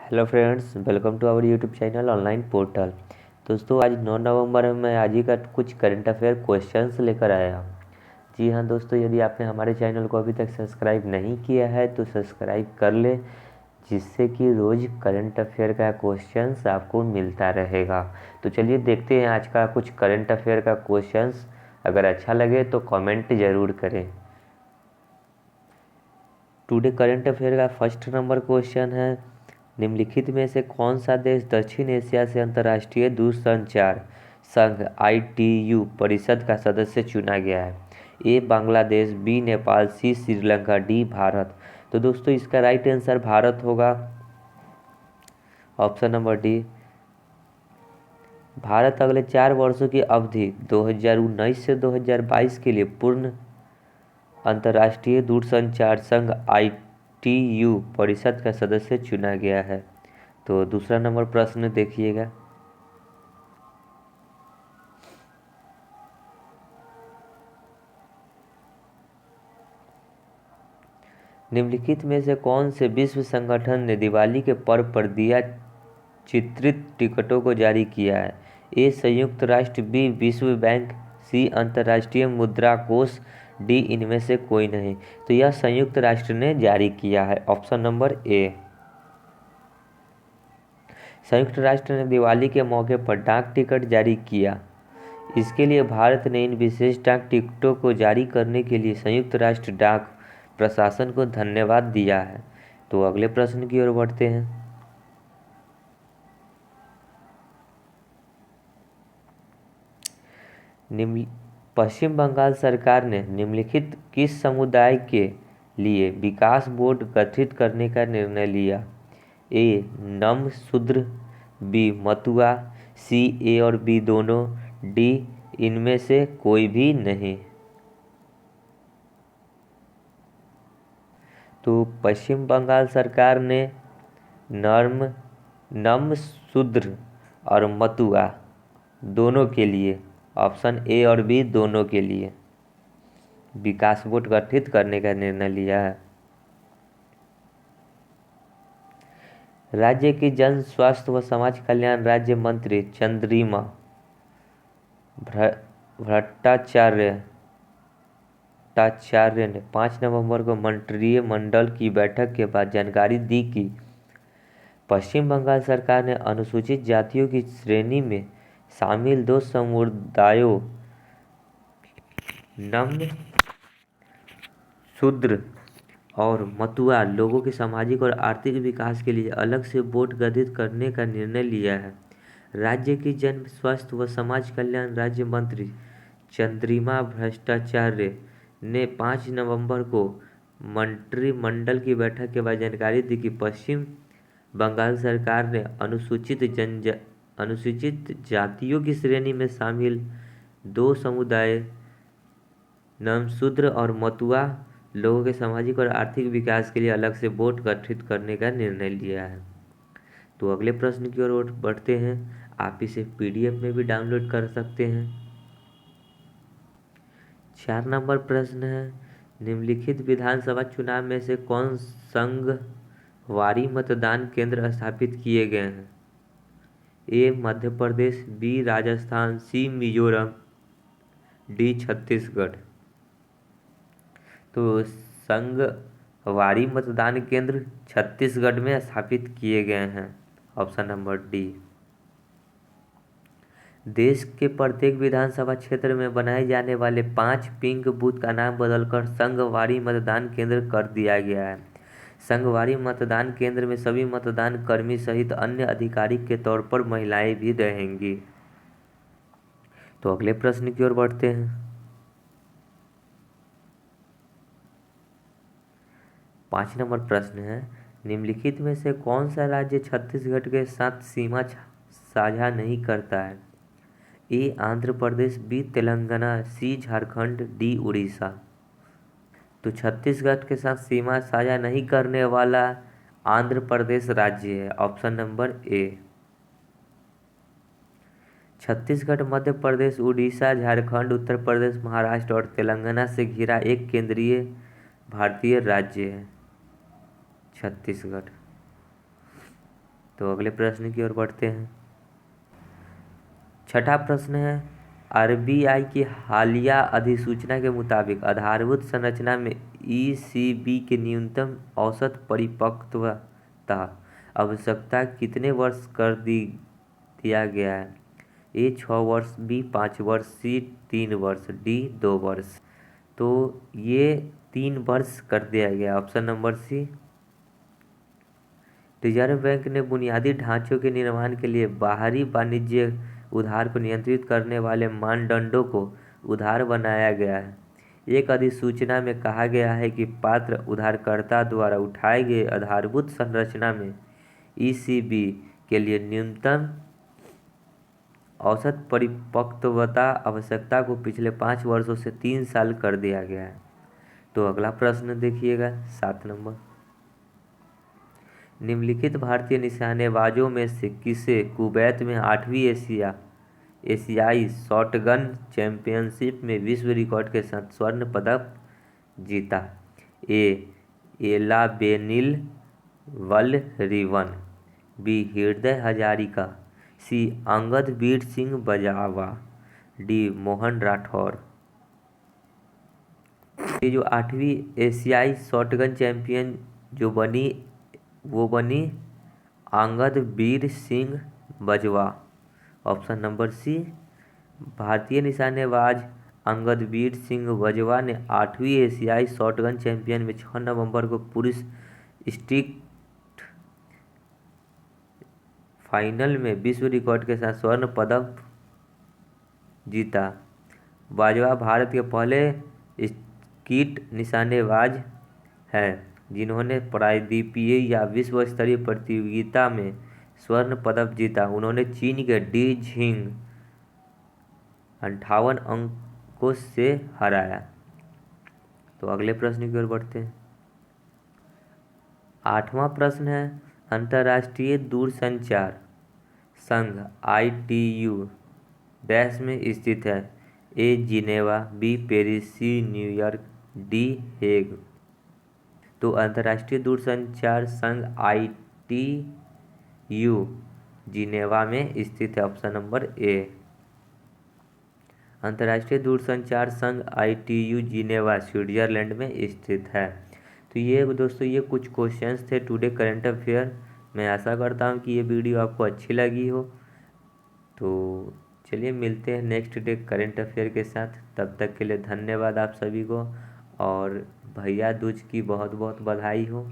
Hello friends, welcome to our YouTube channel online portal. दोस्तों, आज 9 नवंबर में मैं आज ही का कुछ करंट अफेयर क्वेश्चंस लेकर आया हूँ। जी हाँ दोस्तों, यदि आपने हमारे चैनल को अभी तक सब्सक्राइब नहीं किया है तो सब्सक्राइब कर ले, जिससे कि रोज़ करंट अफेयर का क्वेश्चंस आपको मिलता रहेगा। तो चलिए देखते हैं आज का कुछ करंट अफेयर का क्वेश्चंस। अगर अच्छा लगे तो कमेंट ज़रूर करें। टुडे करंट अफेयर का फर्स्ट नंबर क्वेश्चन है, निम्नलिखित में से कौन सा देश दक्षिण एशिया से अंतर्राष्ट्रीय दूरसंचार संघ ITU परिषद का सदस्य चुना गया है? ए बांग्लादेश, बी नेपाल, सी श्रीलंका, डी भारत। तो दोस्तों इसका राइट आंसर भारत होगा, ऑप्शन नंबर डी। भारत अगले 4 वर्षों की अवधि 2019 से 2022 के लिए पूर्ण अंतर्राष्ट्रीय दूरसंचार संघ ITU परिषद का सदस्य चुना गया है। तो दूसरा नंबर प्रश्न देखिएगा, निम्नलिखित में से कौन से विश्व संगठन ने दिवाली के पर्व पर दिया चित्रित टिकटों को जारी किया है? ए संयुक्त राष्ट्र, बी विश्व बैंक, सी अंतर्राष्ट्रीय मुद्रा कोष, डी इनमें से कोई नहीं। तो यह संयुक्त राष्ट्र ने जारी किया है, ऑप्शन नंबर ए। संयुक्त राष्ट्र ने दिवाली के मौके पर डाक टिकट जारी किया। इसके लिए भारत ने इन विशेष डाक टिकटों को जारी करने के लिए संयुक्त राष्ट्र डाक प्रशासन को धन्यवाद दिया है। तो अगले प्रश्न की ओर बढ़ते हैं, पश्चिम बंगाल सरकार ने निम्नलिखित किस समुदाय के लिए विकास बोर्ड गठित करने का निर्णय लिया? ए नम शूद्र, बी मतुआ, सी ए और बी दोनों, डी इनमें से कोई भी नहीं। तो पश्चिम बंगाल सरकार ने नम शूद्र और मतुआ दोनों के लिए, ऑप्शन ए और बी दोनों के लिए विकास बोर्ड गठित करने का निर्णय लिया है। राज्य की जन स्वास्थ्य व समाज कल्याण राज्य मंत्री चंद्रिमा भट्टाचार्य ने 5 नवंबर को मंत्रिमंडल की बैठक के बाद जानकारी दी कि पश्चिम बंगाल सरकार ने अनुसूचित जातियों की श्रेणी में शामिल 2 समुदायों नम शूद्र और मतुआ लोगों के सामाजिक और आर्थिक विकास के लिए अलग से बोर्ड गठित करने का निर्णय लिया है। राज्य की जन स्वास्थ्य व समाज कल्याण राज्य मंत्री चंद्रिमा भट्टाचार्य ने 5 नवंबर को मंत्रिमंडल की बैठक के बाद जानकारी दी कि पश्चिम बंगाल सरकार ने अनुसूचित जातियों की श्रेणी में शामिल 2 समुदाय नमशूद्र और मतुआ लोगों के सामाजिक और आर्थिक विकास के लिए अलग से बोर्ड गठित करने का निर्णय लिया है। तो अगले प्रश्न की ओर बढ़ते हैं, आप इसे PDF में भी डाउनलोड कर सकते हैं। 4 नंबर प्रश्न है, निम्नलिखित विधानसभा चुनाव में से कौन संघवारी मतदान केंद्र स्थापित किए गए हैं? ए मध्य प्रदेश, बी राजस्थान, सी मिजोरम, डी छत्तीसगढ़। तो संघवारी मतदान केंद्र छत्तीसगढ़ में स्थापित किए गए हैं, ऑप्शन नंबर डी। देश के प्रत्येक विधानसभा क्षेत्र में बनाए जाने वाले 5 पिंक बूथ का नाम बदलकर संघवारी मतदान केंद्र कर दिया गया है। संघवारी मतदान केंद्र में सभी मतदान कर्मी सहित अन्य अधिकारी के तौर पर महिलाएं भी रहेंगी। तो अगले प्रश्न की ओर बढ़ते हैं, 5 नंबर प्रश्न है, निम्नलिखित में से कौन सा राज्य छत्तीसगढ़ के साथ सीमा साझा नहीं करता है? ए आंध्र प्रदेश, बी तेलंगाना, सी झारखंड, डी उड़ीसा। तो छत्तीसगढ़ के साथ सीमा साझा नहीं करने वाला आंध्र प्रदेश राज्य है, option number A. Chhattisgarh Madhya Pradesh, Orissa, Jharkhand, Uttar Pradesh, Maharashtra और तेलंगाना से घिरा एक केंद्रीय भारतीय राज्य है छत्तीसगढ़। तो अगले प्रश्न की ओर बढ़ते हैं। छठा प्रश्न है, आरबीआई की हालिया अधिसूचना के मुताबिक आधारभूत संरचना में ईसीबी की न्यूनतम औसत परिपक्वता आवश्यकता कितने वर्ष कर दिया गया है? ए 6 वर्ष, बी 5 वर्ष, सी 3 वर्ष, डी 2 वर्ष। तो ये 3 वर्ष कर दिया गया, option number C. Reserve Bank ने बुनियादी ढांचों के निर्माण के लिए बाहरी वाणिज्य उधार को नियंत्रित करने वाले मानदंडों को उधार बनाया गया है। एक अधिसूचना में कहा गया है कि पात्र उधारकर्ता द्वारा उठाए गए आधारभूत संरचना में ईसीबी के लिए न्यूनतम औसत परिपक्वता आवश्यकता को पिछले 5 वर्षों से 3 साल कर दिया गया है। तो अगला प्रश्न देखिएगा, 7 नंबर। निम्नलिखित भारतीय निशानेबाजों में से किसे कुवैत में 8वीं एशियाई शॉटगन चैंपियनशिप में विश्व रिकॉर्ड के साथ स्वर्ण पदक जीता? ए एला बेनिल वलरिवन, बी हृदय हजारिका, सी अंगद बीर सिंह बजावा, डी मोहन राठौर। ये जो 8वीं एशियाई शॉटगन चैंपियन जो बनी वो बनी अंगद बीर सिंह बजवा, ऑप्शन नंबर सी। भारतीय निशानेबाज अंगद बीर सिंह बजवा ने 8वीं एशियाई शॉटगन चैंपियन में 6 नवंबर को पुरुष स्टिक फाइनल में विश्व रिकॉर्ड के साथ स्वर्ण पदक जीता। बाजवा भारत के पहले स्कीट निशानेबाज हैं जिन्होंने प्रायद्वीपीय या विश्व स्तरीय प्रतियोगिता में स्वर्ण पदक जीता। उन्होंने चीन के डी झिंग 58 अंकों से हराया। तो अगले प्रश्न की ओर बढ़ते हैं। 8वां प्रश्न है, अंतर्राष्ट्रीय दूरसंचार संघ ITU देश में स्थित है? A Geneva, B Paris, C New York, D Hague. तो अंतर्राष्ट्रीय दूरसंचार संघ ITU जिनेवा में स्थित है, ऑप्शन नंबर ए। अंतर्राष्ट्रीय दूरसंचार संघ ITU जिनेवा स्विट्जरलैंड में स्थित है। तो ये दोस्तों ये कुछ क्वेश्चंस थे टुडे करंट अफेयर। मैं आशा करता हूँ कि ये वीडियो आपको अच्छी लगी हो। तो चलिए मिलते हैं नेक्स्ट डे करंट अफेयर के साथ। तब तक के लिए धन्यवाद आप सभी को, और भैया दूज की बहुत बहुत बधाई हो।